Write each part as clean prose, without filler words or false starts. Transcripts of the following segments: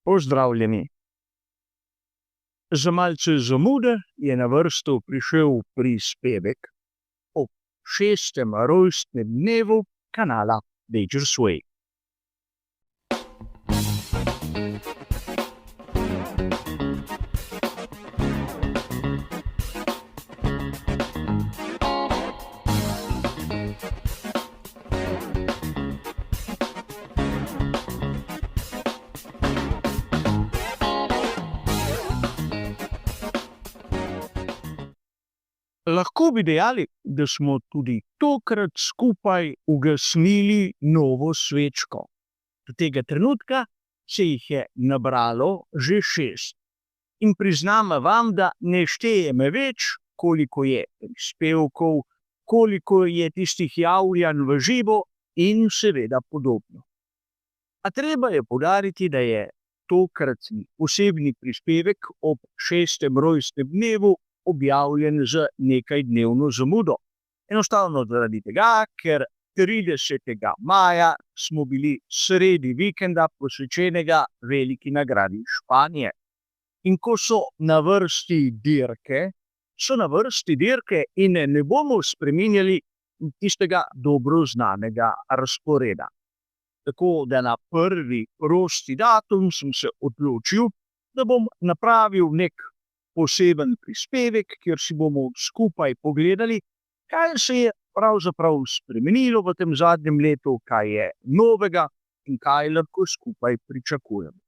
Pozdravljeni. Za malce zamude je na vrsto prišel prispevek ob 6. rojstnem dnevu kanala Dangerous Way. Lahko bi dejali, da smo tudi tokrat skupaj ugasnili novo svečko. Do tega trenutka se jih je nabralo že 6. In priznam vam, da ne štejem več, koliko je prispevkov, koliko je tistih javljanj v živo in seveda podobno. A treba je poudariti, da je tokratni posebni prispevek ob 6. rojstnem dnevu objavljen z nekajdnevno zamudo. Enostavno zaradi tega, ker 30. maja smo bili sredi vikenda posvečenega veliki nagradi Španije. In ko so na vrsti dirke in ne bomo spreminjali tistega dobro znanega razporeda. Tako da na prvi prosti datum sem se odločil, da bom napravil nek poseben prispevek, kjer si bomo skupaj pogledali, kaj se je pravzaprav spremenilo v tem zadnjem letu, kaj je novega in kaj lahko skupaj pričakujemo.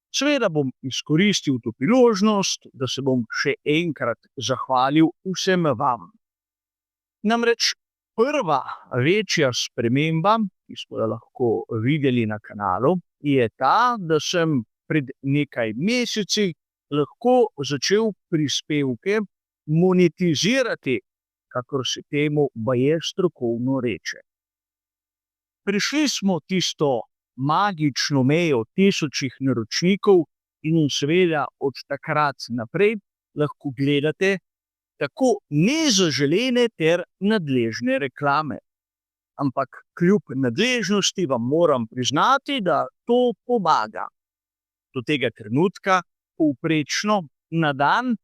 Seveda bom izkoristil to priložnost, da se bom še enkrat zahvalil vsem vam. Namreč prva večja sprememba, ki smo jo lahko videli na kanalu, je ta, da sem pred nekaj meseci lahko začel prispevke monetizirati, kakor se temu baje strokovno reče. Prišli smo tisto magično mejo 1000 naročnikov in seveda od takrat naprej lahko gledate tako nezaželene ter nadležne reklame. Ampak kljub nadležnosti vam moram priznati, da to pomaga. Do tega trenutka povprečno na dan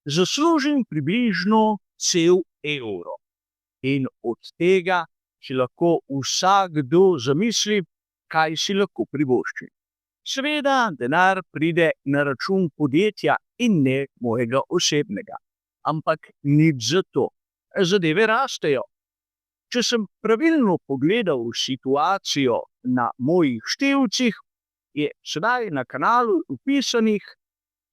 zaslužim približno cel evro. In od tega si lahko vsakdo zamisli, kaj si lahko privošči. Seveda, denar pride na račun podjetja in ne mojega osebnega. Ampak nič za to. Zadeve rastejo. Če sem pravilno pogledal situacijo na mojih števcih, je sedaj na kanalu vpisanih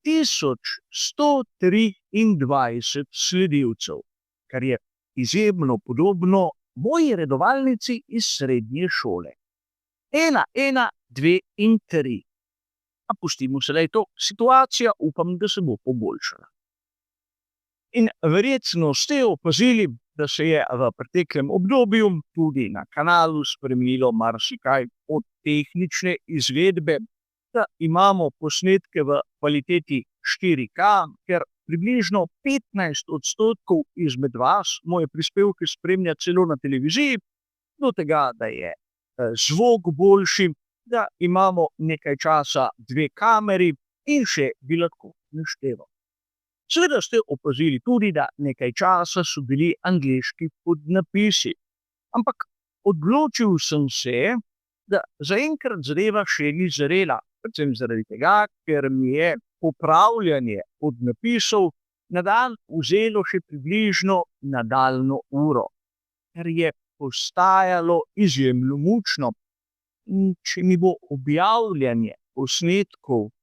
1123 sledilcev, kar je izjemno podobno moji redovalnici iz srednje šole. 1, 1, 2 in 3. A pustimo sedaj to, situacija upam, da se bo poboljšala. In verjetno ste opazili, da se je v preteklem obdobju tudi na kanalu spremenilo marsikaj od tehnične izvedbe, da imamo posnetke v kvaliteti 4K, ker približno 15% izmed vas moje prispevke spremlja celo na televiziji, do tega, da je zvok boljši, da imamo nekaj časa 2 kameri in še bi lahko našteval. Seveda ste opazili tudi, da nekaj časa so bili angleški podnapisi, ampak odločil sem se, da zaenkrat zadeva še ni zrela, predvsem zaradi tega, ker mi je popravljanje podnapisov na dan vzelo še približno nadaljnjo uro, ker je postajalo izjemno mučno. Če mi bo objavljanje posnetkov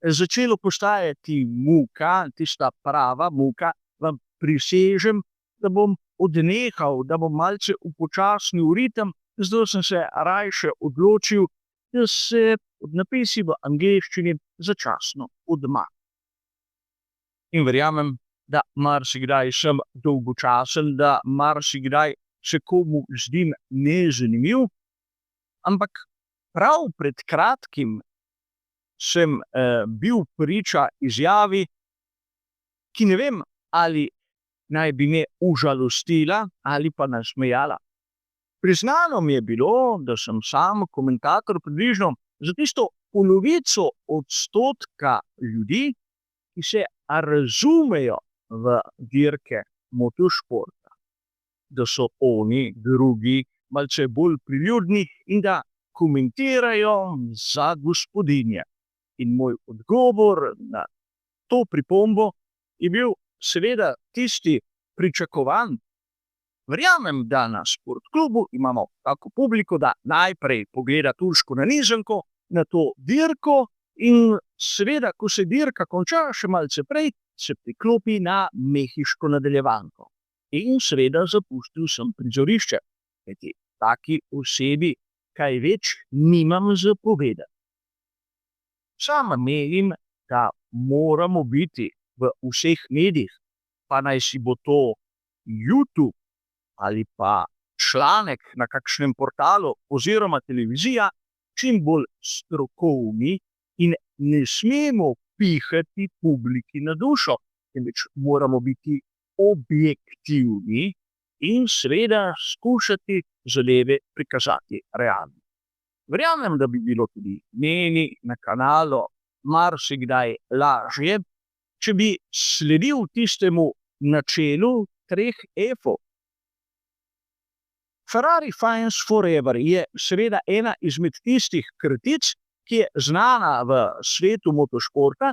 začelo postajati muka, tista prava muka, vam prisežem, da bom odnehal, da bom malce upočasnil ritem, zato sem se rajše odločil, da se podnapisi v angleščini začasno odmaknejo. In verjamem, da marsikdaj sem dolgočasen, da marsikdaj se komu zdim nezanimiv, ampak prav pred kratkim sem bil priča izjavi, ki ne vem, ali naj bi me užalostila ali pa nasmejala. Priznano mi je bilo, da sem sam komentator približno za tisto polovico odstotka ljudi, ki se razumejo v dirke motošporta, da so oni drugi malce bolj priljudni in da komentirajo za gospodinje. In moj odgovor na to pripombo je bil seveda tisti pričakovan. Verjamem, da na športklubu imamo tako publiko, da najprej pogleda turško nanizanko, nato dirko in seveda, ko se dirka konča, še malce prej, se priklopi na mehiško nadaljevanko. In seveda zapustil sem prizorišče, kajti taki osebi kaj več nimam za povedati. Sam menim, da moramo biti v vseh medijih, pa naj si bo to YouTube ali pa članek na kakšnem portalu oziroma televizija, čim bolj strokovni in ne smemo pihati publiki na dušo, temveč moramo biti objektivni in seveda skušati zadeve prikazati realno. Verjamem, da bi bilo tudi meni na kanalu marsikdaj lažje, če bi sledil tistemu načelu 3 F-ov. Ferrari Fans Forever je seveda ena izmed tistih kratic, ki je znana v svetu motošporta,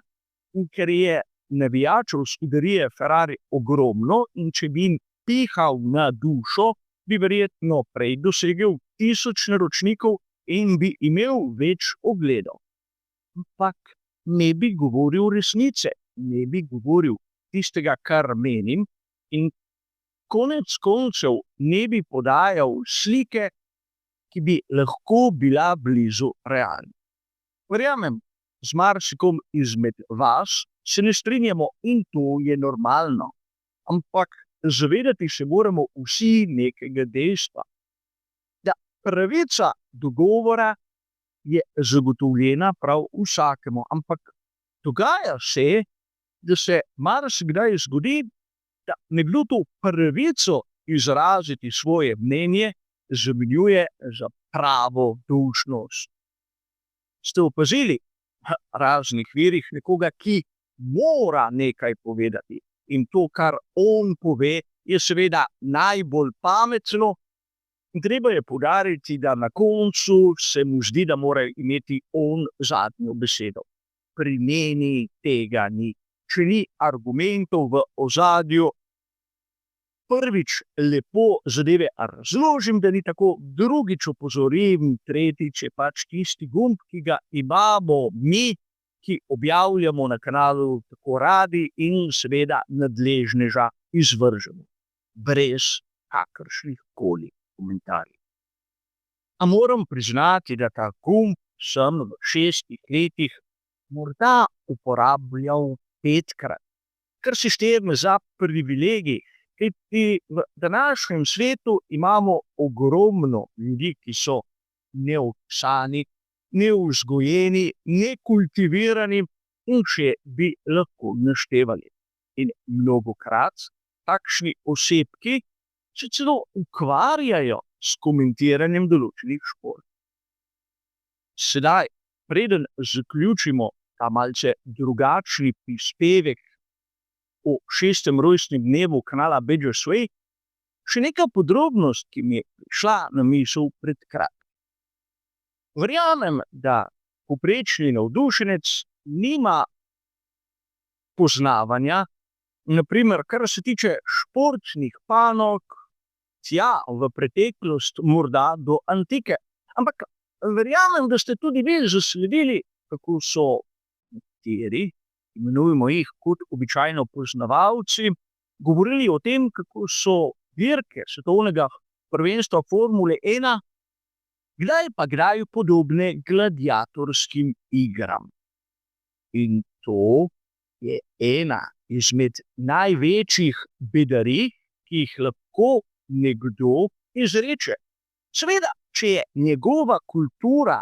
in ker je navijačev scuderie Ferrari ogromno in če bi jim pihal na dušo, bi verjetno prej dosegel 1000 naročnikov in bi imel več ogledov. Ampak ne bi govoril resnice, ne bi govoril tistega, kar menim, in konec koncev ne bi podajal slike, ki bi lahko bila blizu realni. Verjamem, z marsikom izmed vas se ne strinjamo in to je normalno. Ampak zavedati se moramo vsi nekega dejstva, da pravica do govora je zagotovljena prav vsakemu, ampak dogaja se, da se marsikdaj zgodi, da nekdo to pravico izraziti svoje mnenje zamenjuje za pravo dolžnost. Ste opazili v raznih virih nekoga, ki mora nekaj povedati, in to, kar on pove, je seveda najbolj pametno. Treba je poudariti, da na koncu se mu zdi, da mora imeti on zadnjo besedo. Pri meni tega ni. Če ni argumentov v ozadju, prvič lepo zadeve razložim, da ni tako, drugič opozorim, tretjič je pač tisti gumb, ki ga imamo mi, ki objavljamo na kanalu tako radi in seveda nadležneža izvržemo, brez kakršnih koli komentarjev. A moram priznati, da ta gumb sem v 6 letih morda uporabljal 5-krat, kar se šteje za privilegij, kajti v današnjem svetu imamo ogromno ljudi, ki so neopisani, nevzgojeni, nekultivirani in še bi lahko naštevali. In mnogokrat takšni osebki se celo ukvarjajo s komentiranjem določenih športov. Sedaj, preden zaključimo ta malce drugačni prispevek o 6. rojstnem dnevu kanala Badger's Way, še neka podrobnost, ki mi je prišla na misel pred kratkim. Verjamem, da povprečni navdušenec nima poznavanja, naprimer, kar se tiče športnih panog, v preteklost morda do antike. Ampak verjamem, da ste tudi vi zasledili, kako so nekateri, imenujemo jih kot običajno poznavalci, govorili o tem, kako so dirke svetovnega prvenstva Formule 1 kdaj podobne gladiatorskim igram. In to je ena izmed največjih bedarij, ki jih lahko nekdo izreče. Seveda, če je njegova kultura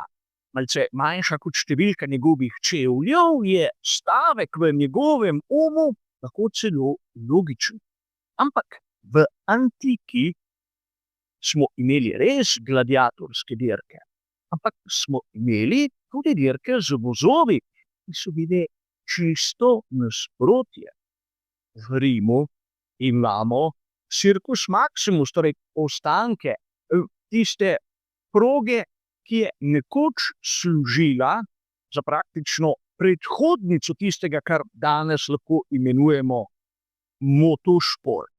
malce manjša kot številka njegovih čevljev, je stavek v njegovem umu lahko celo logičen. Ampak v antiki smo imeli res gladiatorske dirke, ampak smo imeli tudi dirke z vozovi, ki so bile čisto nasprotje. V Rimu imamo Circus Maximus, torej ostanke tiste proge, ki je nekoč služila za praktično predhodnico tistega, kar danes lahko imenujemo motošport.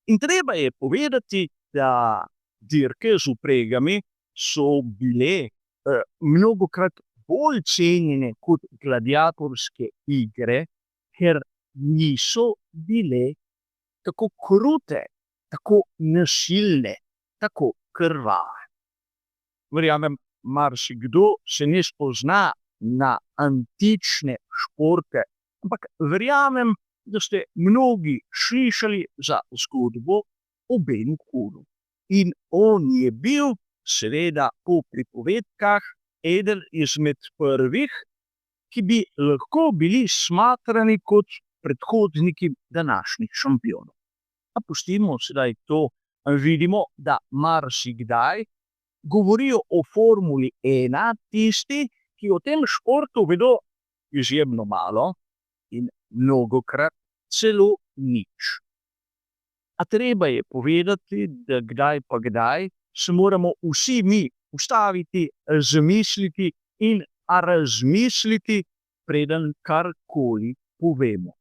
In treba je povedati, da dirke z vpregami so bile mnogokrat bolj cenjene kot gladiatorske igre, ker niso bile tako krute, tako nasilne, tako krvave. Verjamem, marsikdo se ne spozna na antične športe, ampak verjamem, da ste mnogi slišali za zgodbo o Ben Huru. In on je bil, seveda po pripovedkah, eden izmed prvih, ki bi lahko bili smatrani kot predhodniki današnjih šampionov. A pustimo sedaj to, vidimo, da marsikdaj govorijo o Formuli 1 tisti, ki o tem športu vedo izjemno malo in mnogokrat celo nič. A treba je povedati, da kdaj pa kdaj se moramo vsi mi ustaviti, zamisliti in razmisliti, preden karkoli povemo.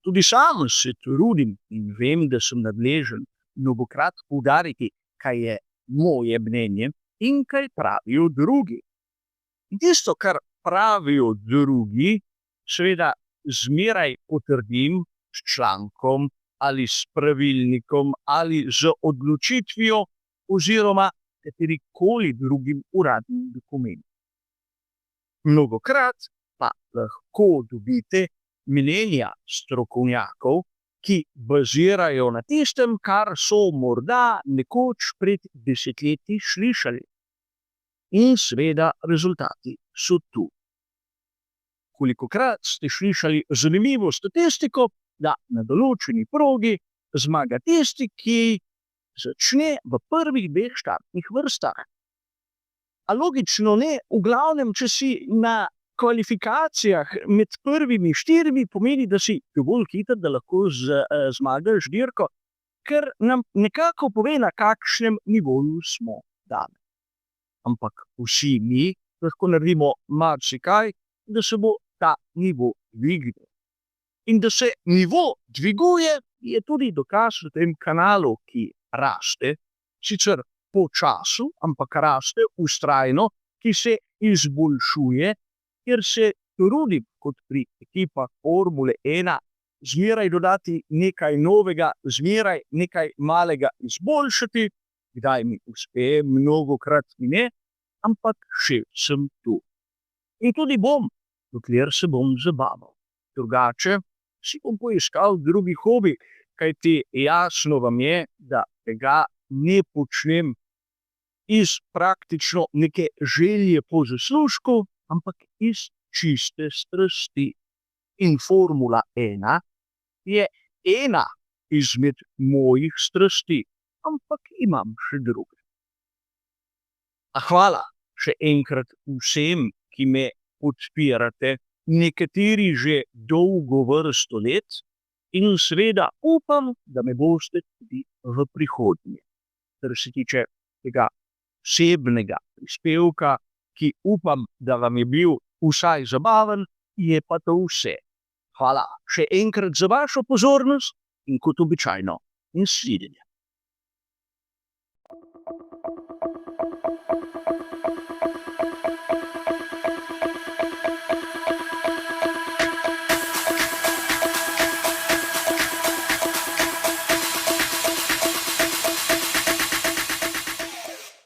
Tudi sam se trudim in vem, da sem nadležen mnogokrat poudariti, kaj je moje mnenje in kaj pravijo drugi. In tisto, kar pravijo drugi, seveda zmeraj potrdim s člankom ali s pravilnikom ali z odločitvijo oziroma katerikoli drugim uradnim dokumentom. Mnogokrat pa lahko dobite mnenja strokovnjakov, ki bazirajo na tistem, kar so morda nekoč pred desetletji slišali. In seveda rezultati so tu. Kolikokrat ste slišali zanimivo statistiko, da na določeni progi zmaga tisti, ki začne v prvih 2 štartnih vrstah. A logično ne, v glavnem, če si na kvalifikacijah med prvimi 4, pomeni, da si dovolj hiter, da lahko zmagaš dirko, ker nam nekako pove, na kakšnem nivoju smo danes. Ampak vsi mi lahko naredimo marsikaj, da se bo ta nivo dvignil. In da se nivo dviguje, je tudi dokaz v tem kanalu, ki raste, sicer po času, ampak raste vztrajno, ki se izboljšuje, ker se trudim, kot pri ekipah Formule 1, zmeraj dodati nekaj novega, zmeraj nekaj malega izboljšati, kdaj mi uspe, mnogokrat mi ne, ampak še sem tu. In tudi bom, dokler se bom zabaval. Drugače si bom poiskal drugi hobi, kajti jasno vam je, da tega ne počnem iz praktično neke želje po zaslužku, ampak iz čiste strasti. In Formula 1 je ena izmed mojih strasti, ampak imam še druge. A hvala še enkrat vsem, ki me podpirate, nekateri že dolgo vrsto let, in seveda upam, da me boste tudi v prihodnje. Kar se tiče tega osebnega prispevka, ki upam, da vam je bil vsaj zabaven, je pa to vse. Hvala še enkrat za vašo pozornost in kot običajno, nasvidenje.